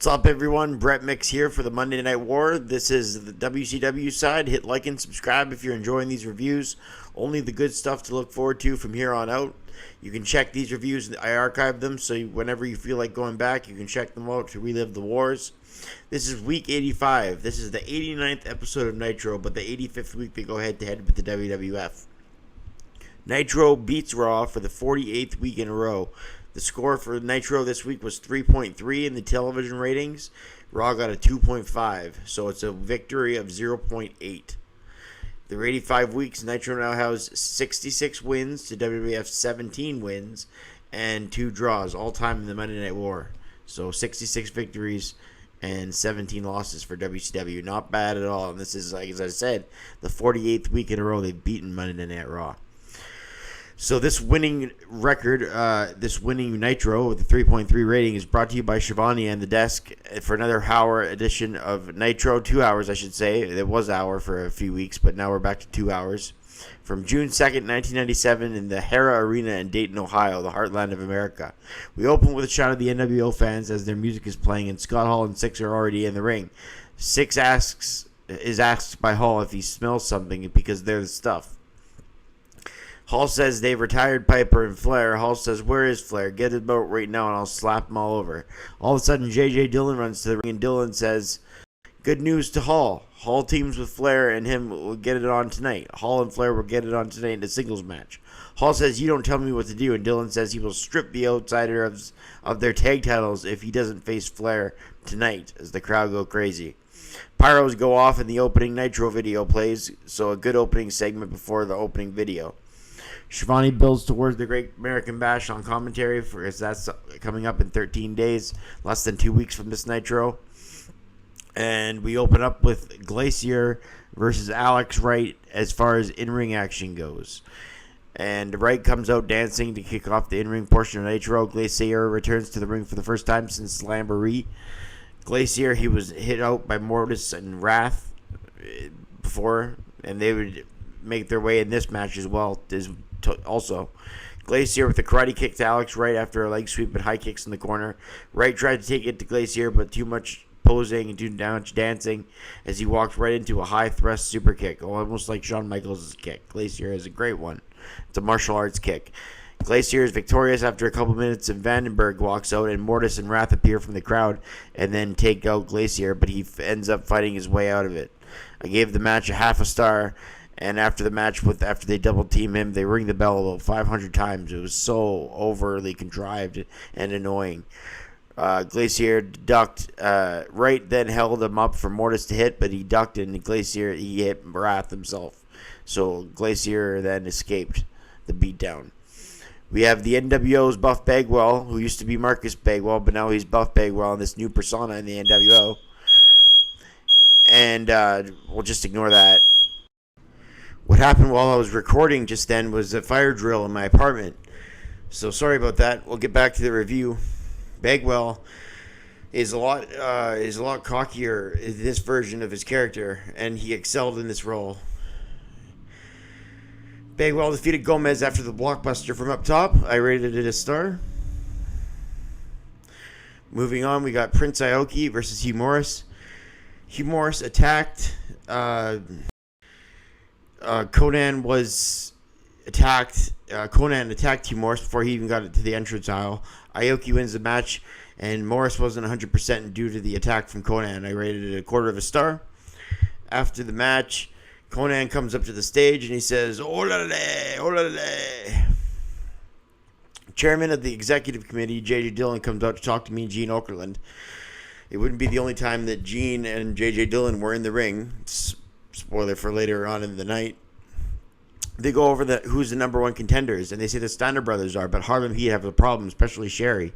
What's up, everyone? Brett Mix here for the Monday Night War. This is the WCW side. Hit like and subscribe if you're enjoying these reviews. Only the good stuff to look forward to from here on out. You can check these reviews. I archive them, so whenever you feel like going back, you can check them out to relive the wars. This is week 85. This is the 89th episode of Nitro, but the 85th week they go head-to-head with the WWF. Nitro beats Raw for the 48th week in a row. The score for Nitro this week was 3.3 in the television ratings. Raw got a 2.5, so it's a victory of 0.8. Through 85 weeks, Nitro now has 66 wins to WWF's 17 wins and 2 draws, all time in the Monday Night War. So 66 victories and 17 losses for WCW. Not bad at all. And this is, like as I said, the 48th week in a row they've beaten Monday Night Raw. So this winning record, this winning Nitro with the 3.3 rating is brought to you by Shivani and the Desk for another hour edition of Nitro. 2 hours, I should say. It was an hour for a few weeks, but now we're back to 2 hours. From June 2nd, 1997 in the Hara Arena in Dayton, Ohio, the heartland of America. We open with a shot of the NWO fans as their music is playing, and Scott Hall and Six are already in the ring. Six is asked by Hall if he smells something because they're the stuff. Hall says they've retired Piper and Flair. Hall says, "Where is Flair? Get his boat right now and I'll slap him all over." All of a sudden, J.J. Dillon runs to the ring and Dillon says, "Good news to Hall. Hall teams with Flair and him will get it on tonight. Hall and Flair will get it on tonight in a singles match." Hall says, "You don't tell me what to do," and Dillon says he will strip the outsider of their tag titles if he doesn't face Flair tonight, as the crowd go crazy. Pyros go off and the opening Nitro video plays, so a good opening segment before the opening video. Shivani builds towards the Great American Bash on commentary, as that's coming up in 13 days, less than 2 weeks from this Nitro. And we open up with Glacier versus Alex Wright as far as in-ring action goes. And Wright comes out dancing to kick off the in-ring portion of Nitro. Glacier returns to the ring for the first time since Slamboree. Glacier, he was hit out by Mortis and Wrath before, and they would make their way in this match as well. Also, Glacier with a karate kick to Alex Wright after a leg sweep and high kicks in the corner. Wright tried to take it to Glacier, but too much posing and too much dancing as he walked right into a high thrust super kick, almost like Shawn Michaels' kick. Glacier is a great one. It's a martial arts kick. Glacier is victorious after a couple minutes, and Vandenberg walks out, and Mortis and Wrath appear from the crowd and then take out Glacier, but he ends up fighting his way out of it. I gave the match a half a star. And after the match, after they double team him, they ring the bell about 500 times. It was so overly contrived and annoying. Glacier ducked. Wright then held him up for Mortis to hit, but he ducked, and Glacier, he hit Wrath himself. So Glacier then escaped the beatdown. We have the NWO's Buff Bagwell, who used to be Marcus Bagwell, but now he's Buff Bagwell in this new persona in the NWO. And we'll just ignore that. What happened while I was recording just then was a fire drill in my apartment. So sorry about that. We'll get back to the review. Bagwell is a lot cockier in this version of his character, and he excelled in this role. Bagwell defeated Gomez after the blockbuster from up top. I rated it a star. Moving on, we got Prince Aoki versus Hugh Morris. Hugh Morris attacked. Conan was attacked. Conan attacked Hugh Morris before he even got it to the entrance aisle. Aoki wins the match, and Morris wasn't 100% due to the attack from Conan. I rated it a quarter of a star. After the match, Conan comes up to the stage and he says, "Olale, olale." Chairman of the executive committee, J.J. Dillon, comes out to talk to me and Gene Okerlund. It wouldn't be the only time that Gene and J.J. Dillon were in the ring. Spoiler for later on in the night. They go over who's the number one contenders, and they say the Steiner brothers are, but Harlem Heat have a problem, especially Sherry.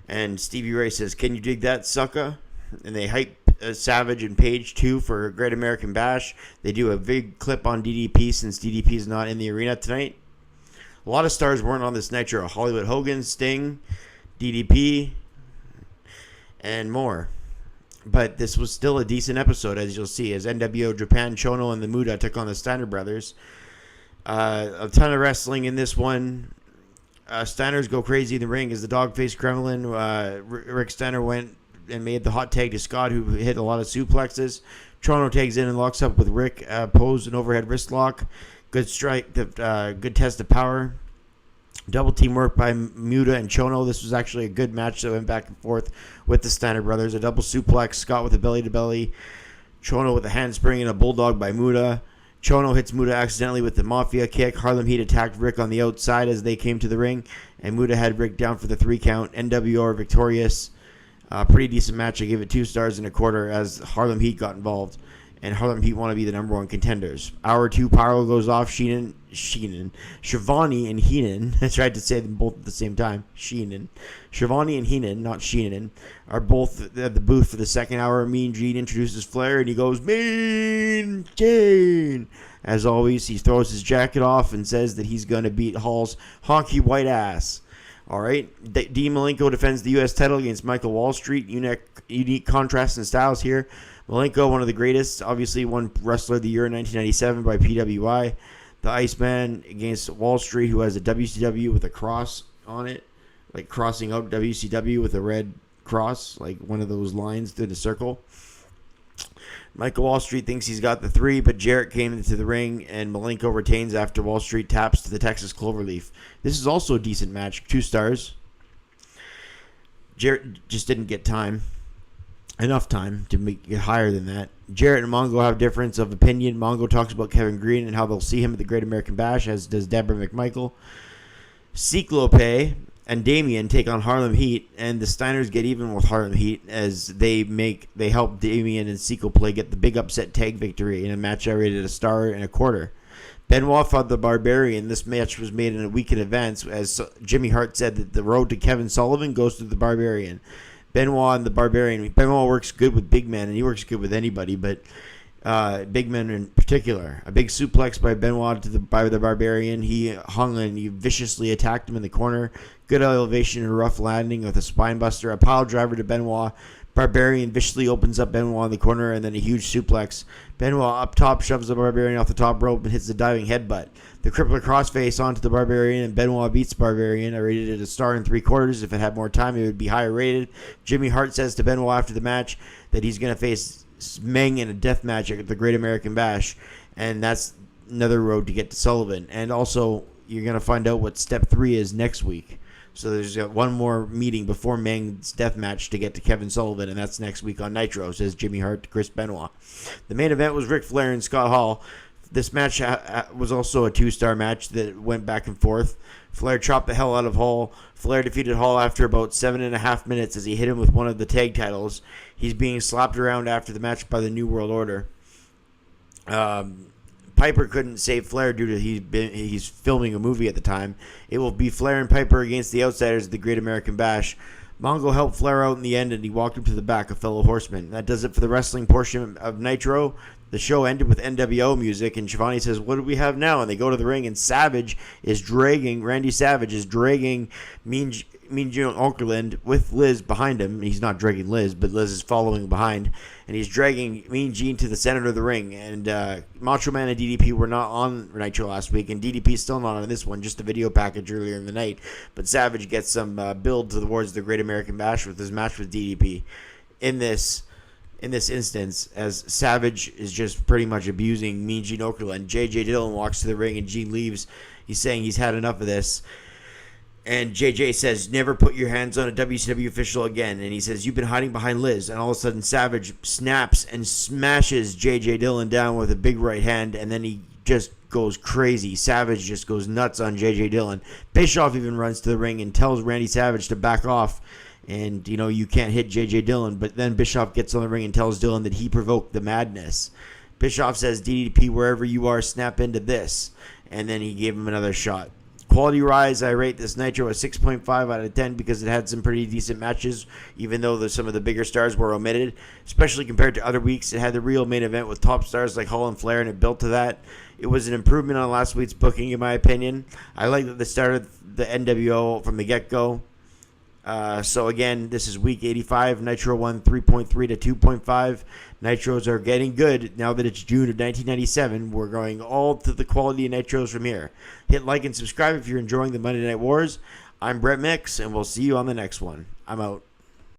And Stevie Ray says, "Can you dig that, sucker?" And they hype Savage and Page too for Great American Bash. They do a big clip on DDP since DDP is not in the arena tonight. A lot of stars weren't on this Nitro. Hollywood Hogan, Sting, DDP, and more. But this was still a decent episode, as you'll see, as NWO Japan, Chono, and the Muda took on the Steiner brothers. A ton of wrestling in this one. Steiners go crazy in the ring as the dog-faced gremlin. Rick Steiner went and made the hot tag to Scott, who hit a lot of suplexes. Chono tags in and locks up with Rick, pose an overhead wrist lock. Good strike, good test of power. Double teamwork by Muta and Chono. This was actually a good match that went back and forth with the Steiner brothers. A double suplex, Scott with a belly-to-belly. Chono with a handspring and a bulldog by Muta. Chono hits Muta accidentally with the Mafia kick. Harlem Heat attacked Rick on the outside as they came to the ring, and Muta had Rick down for the 3 count. NWO are victorious. Pretty decent match. I gave it 2 stars and a quarter as Harlem Heat got involved, and Harlem Heat want to be the number 1 contenders. Hour 2 Pyro goes off. Shivani and Heenan, I tried to say them both at the same time. Shivani and Heenan, not Sheenan, are both at the booth for the second hour. Mean Gene introduces Flair, and he goes, Mean Gene! As always, he throws his jacket off and says that he's going to beat Hall's honky white ass. All right, Dean Malenko defends the U.S. title against Michael Wall Street. Unique contrasts and styles here. Malenko, one of the greatest, obviously won Wrestler of the Year in 1997 by PWI. The Iceman against Wall Street, who has a WCW with a cross on it, like crossing out WCW with a red cross, like one of those lines through the circle. Michael Wall Street thinks he's got the 3, but Jarrett came into the ring, and Malenko retains after Wall Street taps to the Texas Cloverleaf. This is also a decent match, 2 stars. Jarrett just didn't get enough time to make it higher than that. Jarrett and Mongo have difference of opinion. Mongo talks about Kevin Green and how they'll see him at the Great American Bash, as does Deborah McMichael. Cyclope and Damien take on Harlem Heat, and the Steiners get even with Harlem Heat as they help Damien and Cyclope get the big upset tag victory in a match I rated a star and a quarter. Benoit fought the Barbarian. This match was made in a week in advance, as Jimmy Hart said that the road to Kevin Sullivan goes through the Barbarian. Benoit and the Barbarian. Benoit works good with big men, and he works good with anybody, but big men in particular. A big suplex by Benoit by the Barbarian. He hung and he viciously attacked him in the corner. Good elevation and rough landing with a spine buster. A pile driver to Benoit. Barbarian viciously opens up Benoit in the corner, and then a huge suplex. Benoit up top shoves the Barbarian off the top rope and hits the diving headbutt. The crippler crossface onto the Barbarian, and Benoit beats Barbarian. I rated it a star and 3/4. If it had more time, it would be higher rated. Jimmy Hart says to Benoit after the match that he's going to face Meng in a death match at the Great American Bash, and that's another road to get to Sullivan. And also, you're going to find out what step 3 is next week. So there's one more meeting before Meng's death match to get to Kevin Sullivan, and that's next week on Nitro, says Jimmy Hart to Chris Benoit. The main event was Ric Flair and Scott Hall. This match was also a 2-star match that went back and forth. Flair chopped the hell out of Hall. Flair defeated Hall after about 7.5 minutes as he hit him with one of the tag titles. He's being slapped around after the match by the New World Order. Piper couldn't save Flair due to he's filming a movie at the time. It will be Flair and Piper against the Outsiders at the Great American Bash. Mongo helped Flair out in the end, and he walked him to the back, a fellow horseman. That does it for the wrestling portion of Nitro. The show ended with NWO music, and Shivani says, what do we have now? And they go to the ring, and Randy Savage is dragging Mean Gene Okerlund with Liz behind him. He's not dragging Liz, but Liz is following behind, and he's dragging Mean Gene to the center of the ring. And Macho Man and DDP were not on Nitro last week, and DDP's still not on this one, just a video package earlier in the night. But Savage gets some build towards the Great American Bash with his match with DDP. In this instance, as Savage is just pretty much abusing Mean Gene Okerlund, JJ Dillon walks to the ring and Gene leaves. He's saying he's had enough of this. And JJ says, never put your hands on a WCW official again. And he says, you've been hiding behind Liz. And all of a sudden, Savage snaps and smashes JJ Dillon down with a big right hand. And then he just goes crazy. Savage just goes nuts on JJ Dillon. Bischoff even runs to the ring and tells Randy Savage to back off. And, you can't hit JJ Dillon. But then Bischoff gets on the ring and tells Dillon that he provoked the madness. Bischoff says, DDP, wherever you are, snap into this. And then he gave him another shot. Quality rise, I rate this Nitro a 6.5 out of 10 because it had some pretty decent matches, even though some of the bigger stars were omitted. Especially compared to other weeks, it had the real main event with top stars like Hall and Flair, and it built to that. It was an improvement on last week's booking, in my opinion. I like that they started the NWO from the get-go. So again, this is week 85. Nitro won 3.3 to 2.5. Nitros are getting good now that it's June of 1997. We're going all to the quality of Nitros from here. Hit like and subscribe if you're enjoying the Monday Night Wars. I'm Brett Mix, and we'll see you on the next one. I'm out.